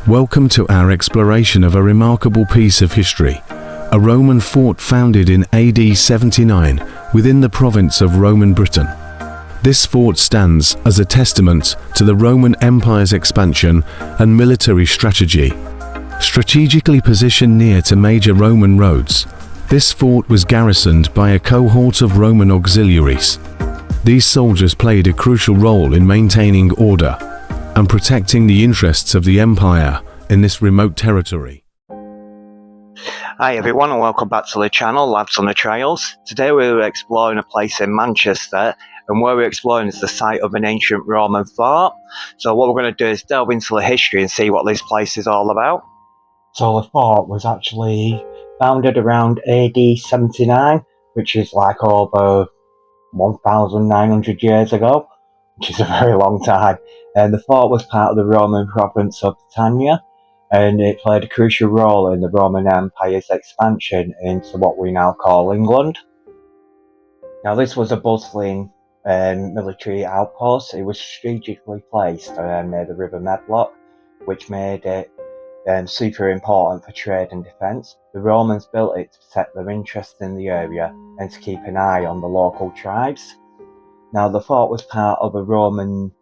Welcome to our exploration of a remarkable piece of history, a Roman fort founded in AD 79 within the province of Roman Britain. This fort stands as a testament to the Roman Empire's expansion and military strategy. Strategically positioned near to major Roman roads, this fort was garrisoned by a cohort of Roman auxiliaries. These soldiers played a crucial role in maintaining order and protecting the interests of the empire in this remote territory. Hi everyone, and welcome back to the channel, Lads on the Trails. Today we're exploring a place in Manchester, and where we're exploring is the site of an ancient Roman fort. So what we're going to do is delve into the history and see what this place is all about. So the fort was actually founded around AD 79, which is like over 1,900 years ago, which is a very long time. And the fort was part of the Roman province of Britannia, and it played a crucial role in the Roman Empire's expansion into what we now call England. Now this was a bustling military outpost. It was strategically placed near the River Medlock, which made it super important for trade and defence. The Romans built it to protect their interest in the area and to keep an eye on the local tribes. Now the fort was part of a Roman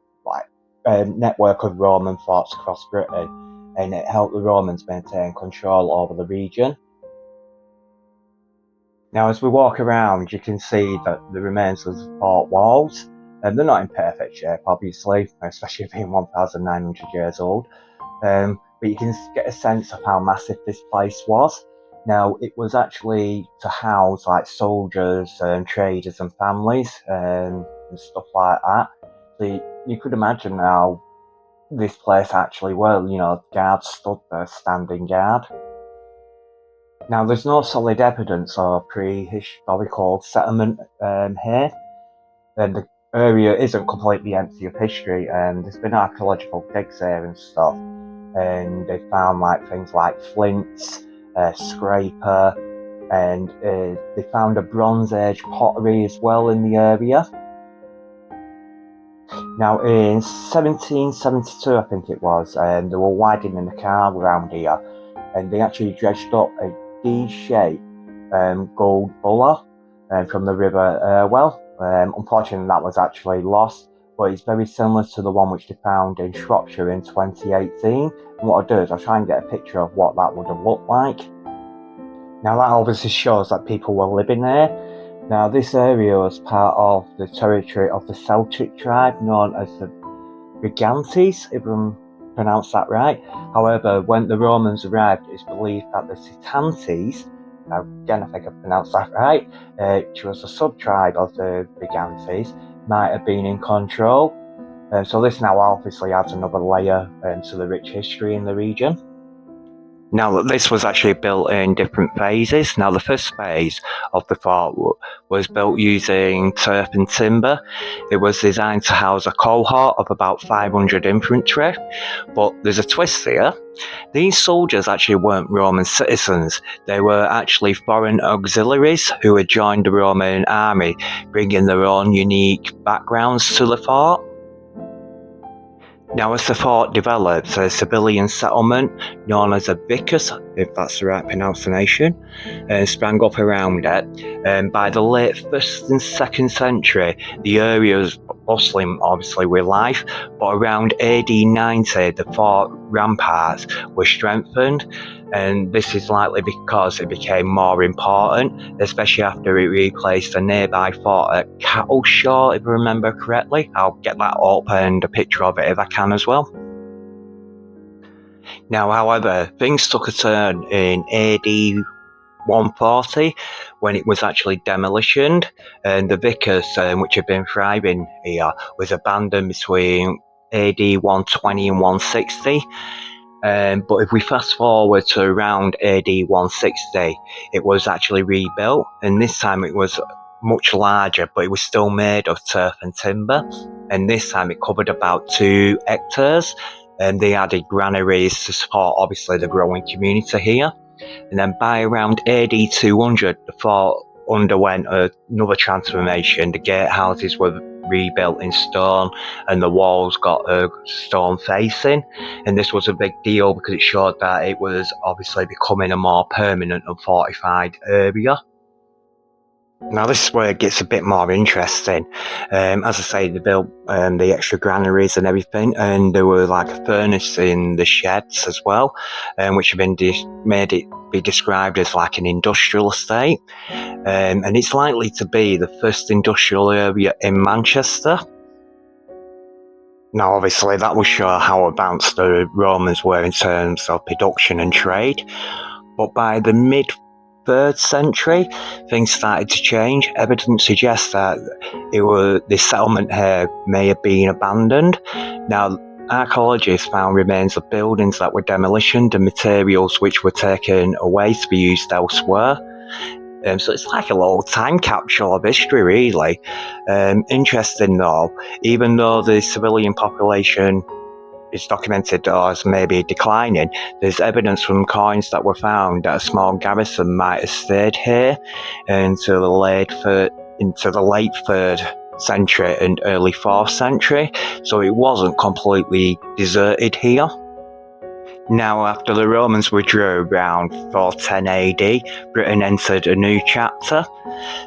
network of Roman forts across Britain, and it helped the Romans maintain control over the region. Now as we walk around, you can see that the remains of the fort walls, and they're not in perfect shape obviously, especially being 1,900 years old, but you can get a sense of how massive this place was. Now it was actually to house like soldiers and traders and families and stuff like that. So you could imagine how this place actually was, guards stood there standing guard. Now there's no solid evidence or pre-historical settlement here, and the area isn't completely empty of history, and there's been archaeological digs here and stuff, and they found things like flints, scraper, and they found a Bronze Age pottery as well in the area. Now in 1772 I think it was, they were widening the canal around here, and they actually dredged up a D-shaped gold buller from the River Irwell. Unfortunately that was actually lost, but it's very similar to the one which they found in Shropshire in 2018. And what I'll do is I'll try and get a picture of what that would have looked like. Now that obviously shows that people were living there. Now this area was part of the territory of the Celtic tribe known as the Brigantes, if I pronounce that right. However, when the Romans arrived, it's believed that the Citantes, again I think I pronounced that right, which was a sub-tribe of the Brigantes, might have been in control. So this now obviously adds another layer to the rich history in the region. Now this was actually built in different phases. Now the first phase of the fort was built using turf and timber. It was designed to house a cohort of about 500 infantry, but there's a twist here. These soldiers actually weren't Roman citizens. They were actually foreign auxiliaries who had joined the Roman army, bringing their own unique backgrounds to the fort. Now as the fort developed, a civilian settlement known as a vicus, if that's the right pronunciation, sprang up around it, and by the late 1st and 2nd century the area was bustling obviously with life, but around AD 90 the fort ramparts were strengthened, and this is likely because it became more important, especially after it replaced a nearby fort at Castlefield, if I remember correctly. I'll get that up and a picture of it if I can as well. Now however, things took a turn in AD 140 when it was actually demolished, and the vicus, which had been thriving here, was abandoned between AD 120 and 160. But if we fast forward to around AD 160, it was actually rebuilt, and this time it was much larger, but it was still made of turf and timber, and this time it covered about 2 hectares, and they added granaries to support obviously the growing community here. And then by around AD 200 the fort underwent another transformation. The gatehouses were rebuilt in stone, and the walls got a stone facing. And this was a big deal because it showed that it was obviously becoming a more permanent and fortified area. Now this is where it gets a bit more interesting. As I say, they built the extra granaries and everything, and there were like a furnace in the sheds as well, which have been made it be described as like an industrial estate. And it's likely to be the first industrial area in Manchester. Now obviously that will show how advanced the Romans were in terms of production and trade, but by the mid-3rd century, things started to change. Evidence suggests that the settlement here may have been abandoned. Now, archaeologists found remains of buildings that were demolished and materials which were taken away to be used elsewhere. So it's like a little time capsule of history, really. Interesting though, even though the civilian population is documented as maybe declining, there's evidence from coins that were found that a small garrison might have stayed here into the late 3rd century and early 4th century, so it wasn't completely deserted here. Now, after the Romans withdrew around 410 AD, Britain entered a new chapter,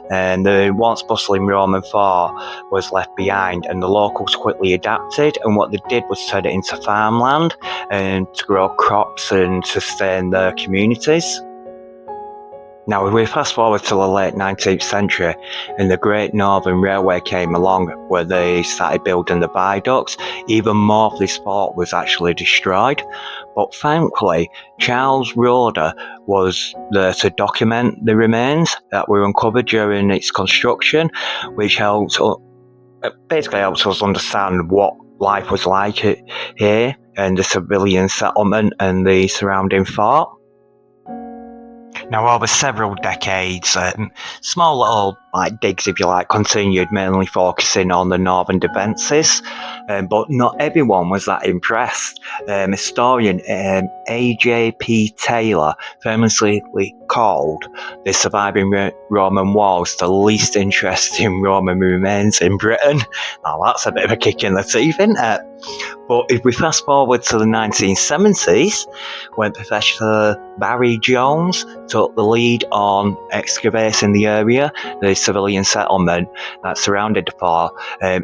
and the once bustling Roman fort was left behind, and the locals quickly adapted, and what they did was turn it into farmland and to grow crops and sustain their communities. Now, if we fast forward to the late 19th century and the Great Northern Railway came along, where they started building the viaducts, even more of this fort was actually destroyed. But thankfully, Charles Roeder was there to document the remains that were uncovered during its construction, which basically helps us understand what life was like here and the civilian settlement and the surrounding fort. Now, over several decades, small little digs, if you like, continued, mainly focusing on the northern defences, but not everyone was that impressed. Historian A.J.P. Taylor famously called the surviving Roman walls the least interesting Roman remains in Britain. Now, that's a bit of a kick in the teeth, isn't it? But if we fast forward to the 1970s, when Professor Barry Jones took the lead on excavating the area, the civilian settlement that surrounded the fort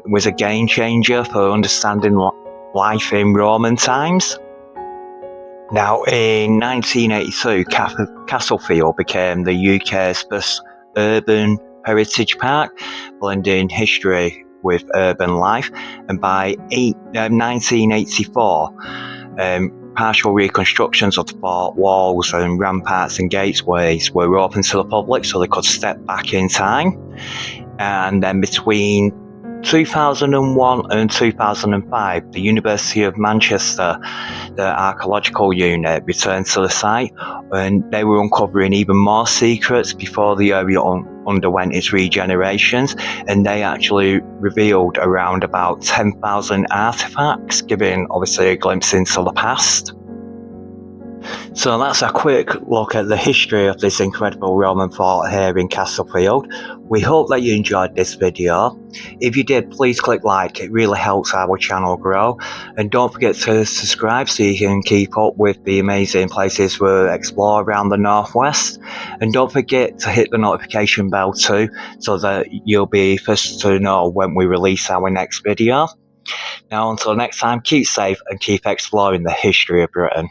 was a game changer for understanding life in Roman times. Now, in 1982, Castlefield became the UK's first urban heritage park, blending history with urban life, and by 1984, partial reconstructions of the fort walls and ramparts and gateways were open to the public so they could step back in time. And then between 2001 and 2005, the University of Manchester, the archaeological unit, returned to the site, and they were uncovering even more secrets before the area underwent its regenerations, and they actually revealed around about 10,000 artifacts, giving obviously a glimpse into the past. So that's a quick look at the history of this incredible Roman fort here in Castlefield. We hope that you enjoyed this video. If you did, please click like, it really helps our channel grow. And don't forget to subscribe so you can keep up with the amazing places we explore around the northwest. And don't forget to hit the notification bell too, so that you'll be first to know when we release our next video. Now until next time, keep safe and keep exploring the history of Britain.